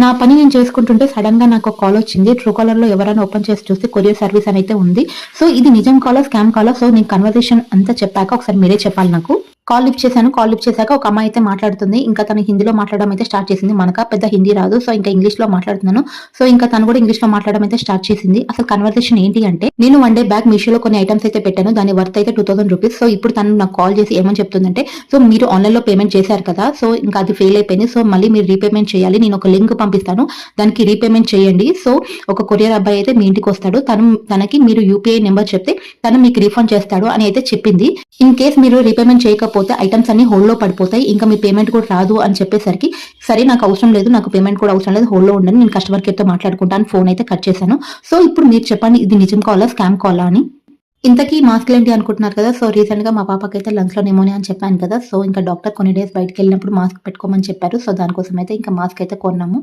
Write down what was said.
నా పని నేను చేసుకుంటుంటే సడన్ గా నాకు కాల్ వచ్చింది. ట్రూ కాలర్ లో ఎవరైనా ఓపెన్ చేసి చూస్తే కొరియర్ సర్వీస్ అని అయితే ఉంది. సో ఇది నిజం కాలా, స్కామ్ కాలా? సో నేను కన్వర్జేషన్ అంతా చెప్పాక ఒకసారి మీరే చెప్పాలి నాకు. కాల్ లిఫ్ట్ చేశాను. కాల్ లిఫ్ట్ చేశాక ఒక అమ్మాయి అయితే మాట్లాడుతుంది. ఇంకా తను హిందీలో మాట్లాడడం అయితే స్టార్ట్ చేసింది. మనకా పెద్ద హిందీ రాదు. సో ఇంకా ఇంగ్లీష్‌లో మాట్లాడుతున్నాను. సో ఇంకా తను కూడా ఇంగ్లీష్‌లో మాట్లాడడం అయితే స్టార్ట్ చేసింది. అసలు కన్వర్జేషన్ ఏంటి అంటే, నేను వన్ డే బ్యాక్ మీషోలో కొన్ని ఐటెమ్స్ అయితే పెట్టాను. దాని వర్త్ అయితే ₹2000. సో ఇప్పుడు తను నాకు కాల్ చేసి ఏమని చెప్తుందంటే, సో మీరు ఆన్‌లైన్‌లో పేమెంట్ చేశారు కదా! సో ఇంకా అది ఫెయిల్ అయిపోయింది. సో మళ్ళీ మీరు రీపేమెంట్ చేయాలి. నేను ఒక లింక్ పంపిస్తాను. దానికి రీపేమెంట్ చేయండి. సో ఒక కొరియర్ అబ్బాయి అయితే మీ ఇంటికొస్తాడు. తనకి మీరు యూపీఐ నంబర్ చెప్తే తను మీకు రీఫండ్ చేస్తాడు అని అయితే చెప్పింది. ఇన్ కేస్ మీరు రీపేమెంట్ చేయకపోతే ఐటమ్స్ అన్ని హోల్డ్‌లో పడిపోతాయి. ఇంకా మీ పేమెంట్ కూడా రాదు అని చెప్పేసరికి, సరే నాకు అవసరం లేదు. నాకు పేమెంట్ కూడా అవసరం లేదు. హోల్డ్‌లో ఉండండి. నేను కస్టమర్ కేర్‌తో మాట్లాడుకుంటాను. ఫోన్ అయితే కట్ చేశాను. సో ఇప్పుడు మీరు చెప్పండి, ఇది నిజం కాలా, స్కామ్ కాలా అని. ఇంతకీ మాస్క్‌లేంటి అనుకుంటున్నారు కదా! సో రీసెంట్‌గా మా పాపకైతే లంగ్స్‌లో న్యూమోనియా అని చెప్పాను కదా! సో ఇంకా డాక్టర్ కొన్ని డేస్ బయటికెళ్ళినప్పుడు మాస్క్ పెట్టుకోమని చెప్పారు. సో దానికోసం అయితే ఇంకా మాస్క్ అయితే కొన్నాము.